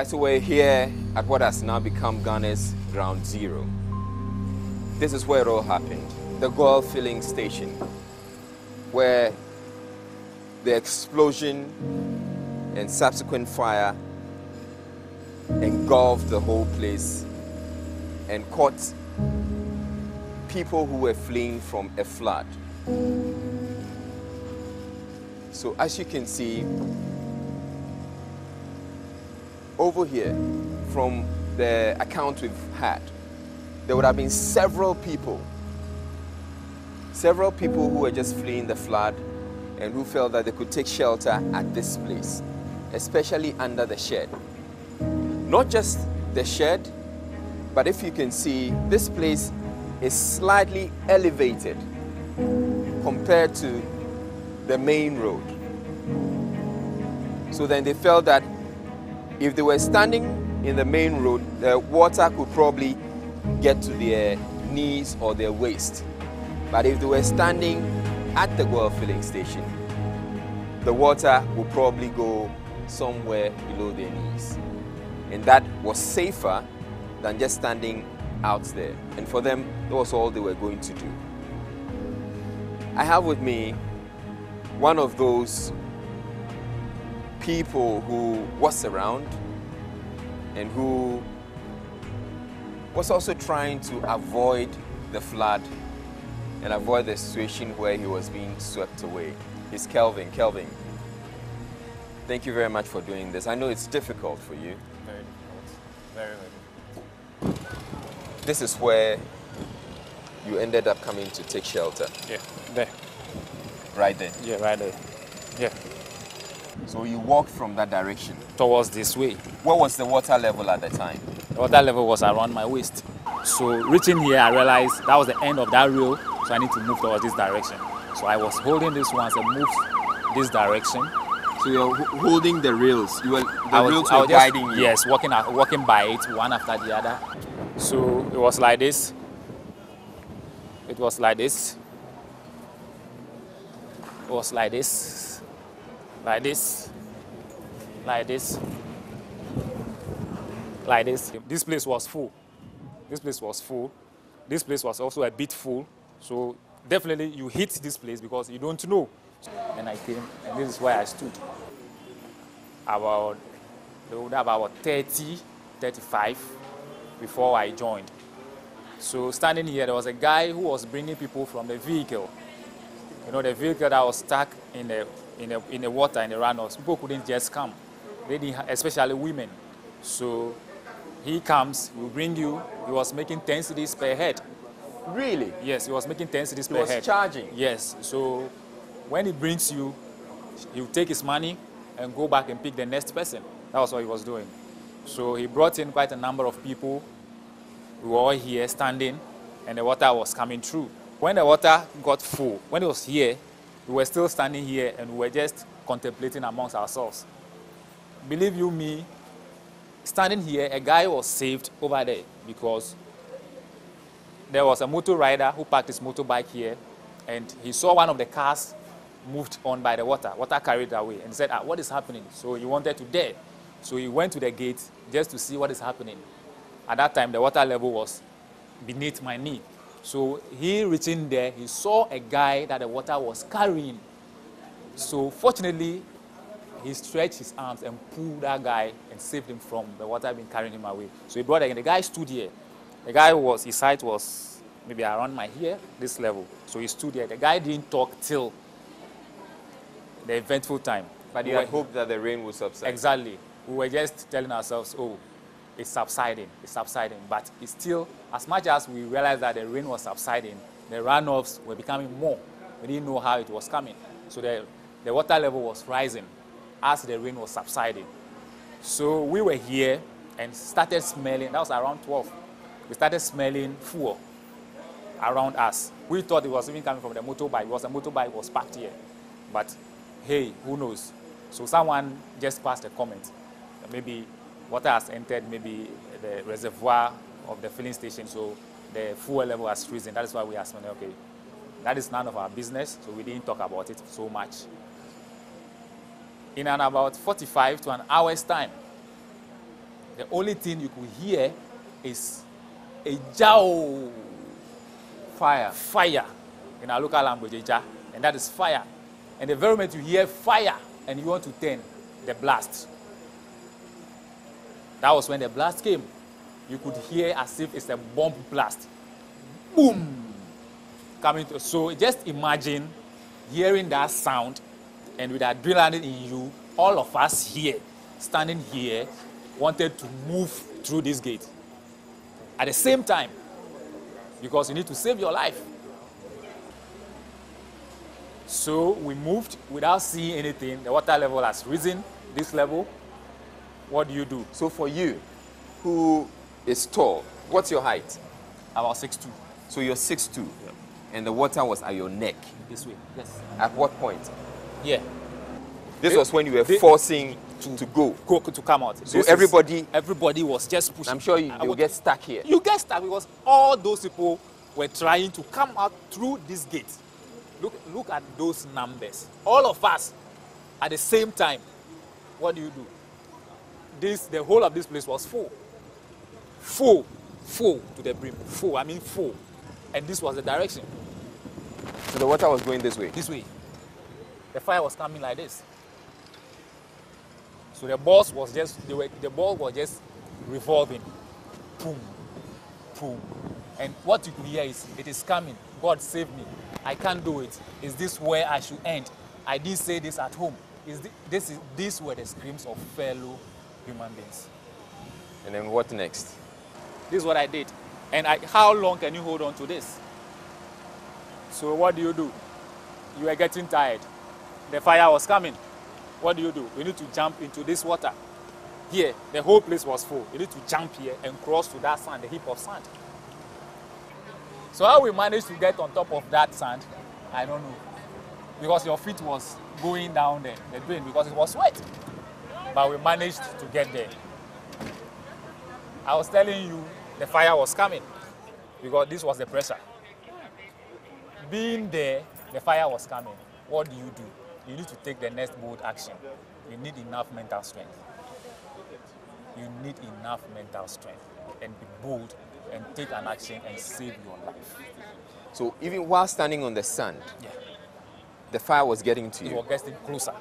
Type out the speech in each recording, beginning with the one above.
Right, so we're here at what has now become Ghana's ground zero. This is where it all happened. The oil filling station, where the explosion and subsequent fire engulfed the whole place and caught people who were fleeing from a flood. So as you can see, over here, from the account we've had, there would have been several people who were just fleeing the flood and who felt that they could take shelter at this place, especially under the shed. Not just the shed, but if you can see, this place is slightly elevated compared to the main road. So then they felt that if they were standing in the main road, the water could probably get to their knees or their waist. But if they were standing at the oil filling station, the water would probably go somewhere below their knees. And that was safer than just standing out there. And for them, that was all they were going to do. I have with me one of those people who was around and who was also trying to avoid the flood and avoid the situation where he was being swept away. It's Kelvin. Kelvin, thank you very much for doing this. I know it's difficult for you. Very difficult. Very, very difficult. This is where you ended up coming to take shelter. Yeah, there. Right there. Yeah, right there. Yeah. So you walked from that direction. Towards this way. What was the water level at the time? The water level was around my waist. So reaching here, I realized that was the end of that rail, so I need to move towards this direction. So I was holding this once and moved this direction. So you're holding the rails. The rails were guiding you. Yes, walking by it, one after the other. So it was like this. It was like this. It was like this. Like this, like this, like this. This place was full. This place was full. This place was also a bit full. So definitely you hit this place because you don't know. And I came, and this is where I stood. They would have about 30, 35 before I joined. So standing here, there was a guy who was bringing people from the vehicle. You know, the vehicle that was stuck in the water, in the runoffs. People couldn't just come, especially women. So he comes, he will bring you. He was making 10 cedis per head. Really? Yes, he was making 10 cedis per head. He was charging? Yes. So when he brings you, he will take his money and go back and pick the next person. That was what he was doing. So he brought in quite a number of people. We were all here standing, and the water was coming through. When the water got full, when it was here, we were still standing here and we were just contemplating amongst ourselves. Believe you me, standing here, a guy was saved over there because there was a motor rider who parked his motorbike here and he saw one of the cars moved on by the water. Water carried it away and he said, what is happening? So he wanted to dare. So he went to the gate just to see what is happening. At that time, the water level was beneath my knee. So he reaching there, he saw a guy that the water was carrying. So fortunately, he stretched his arms and pulled that guy and saved him from the water being carrying him away. So he brought again. The guy stood here. The guy his height was maybe around my here, this level. So he stood here. The guy didn't talk till the eventful time. But you had hoped that the rain would subside. Exactly. We were just telling ourselves, oh, it's subsiding, it's subsiding. But it's still, as much as we realized that the rain was subsiding, the runoffs were becoming more. We didn't know how it was coming. So the water level was rising as the rain was subsiding. So we were here and started smelling, that was around 12. We started smelling fuel around us. We thought it was even coming from the motorbike because the motorbike was parked here. But hey, who knows? So someone just passed a comment that maybe water has entered maybe the reservoir of the filling station, so the fuel level has risen. That is why we are smelling. Okay, that is none of our business, so we didn't talk about it so much. In about 45 to an hour's time, The only thing you could hear is a jow. Fire. Fire. In our local language, a ja. And that is fire. And the very moment you hear fire and you want to turn, the blast. That was when the blast came. You could hear as if it's a bomb blast. Boom! Coming to, so just imagine hearing that sound and with adrenaline in you, all of us here, standing here, wanted to move through this gate. At the same time, because you need to save your life. So we moved without seeing anything. The water level has risen this level. What do you do? So for you, who is tall, what's your height? About 6'2". So you're 6'2", and the water was at your neck. This way, yes. At what point? Yeah. This was when you were forcing to go. To come out. So everybody was just pushing. I'm sure you'll get stuck here. You get stuck because all those people were trying to come out through this gate. Look at those numbers. All of us at the same time. What do? The whole of this place was full. Full to the brim. Full. And this was the direction. So the water was going this way? This way. The fire was coming like this. So the ball was just revolving. Boom, boom. And what you could hear is, it is coming. God save me. I can't do it. Is this where I should end? I didn't say this at home. These were the screams of fellow human beings. And then what next? This is what I did. And how long can you hold on to this? So what do? You are getting tired. The fire was coming. What do? You need to jump into this water. Here, the whole place was full. You need to jump here and cross to that sand, the heap of sand. So how we managed to get on top of that sand, I don't know. Because your feet was going down there, the drain, because it was wet. But we managed to get there. I was telling you, the fire was coming because this was the pressure. Being there, the fire was coming. What do? You need to take the next bold action. You need enough mental strength. You need enough mental strength and be bold and take an action and save your life. So even while standing on the sand, the fire was getting to you? It was getting closer.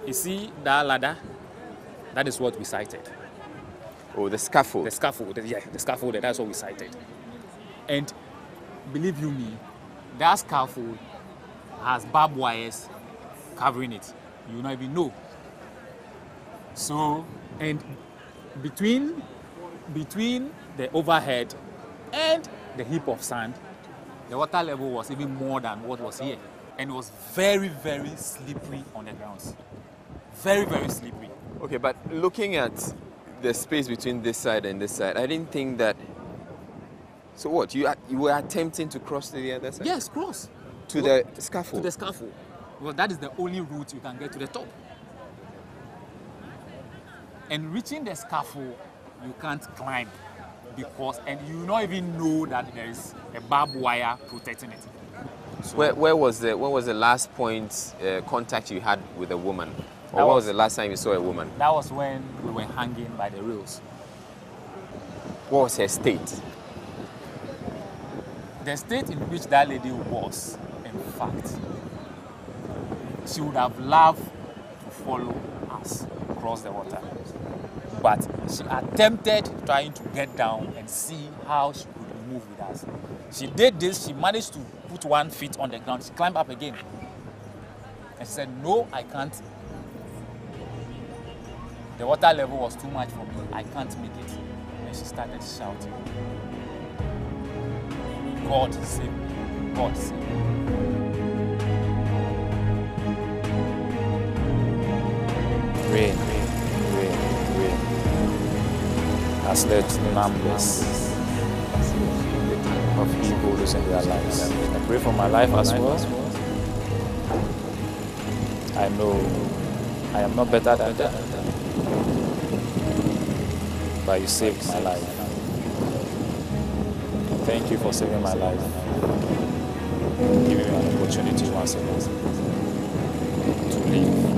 You see that ladder? That is what we sighted. Oh, the scaffold. The scaffold, the scaffold, that's what we sighted. And believe you me, that scaffold has barbed wires covering it. You will not even know. So, and between the overhead and the heap of sand, the water level was even more than what was here. And it was very, very slippery on the grounds. Very, very slippery. Okay, but looking at the space between this side and this side, I didn't think that... So what, you were attempting to cross to the other side? Yes, cross. To the scaffold? To the scaffold. Because that is the only route you can get to the top. And reaching the scaffold, you can't climb and you don't even know that there is a barbed wire protecting it. So where was the last point contact you had with a woman? Or when was the last time you saw a woman? That was when we were hanging by the rails. What was her state? The state in which that lady was, in fact, she would have loved to follow us across the water. But she attempted trying to get down and see how she could move with us. She did this, she managed to put one foot on the ground, she climbed up again. And she said, no, I can't. The water level was too much for me, I can't make it. And she started shouting, God save me, God save me. Rain has led to numbers of people losing their lives. I pray for my life as well. I know I am not better than that, but you saved my life. Thank you for saving my life, giving me an opportunity once again to live.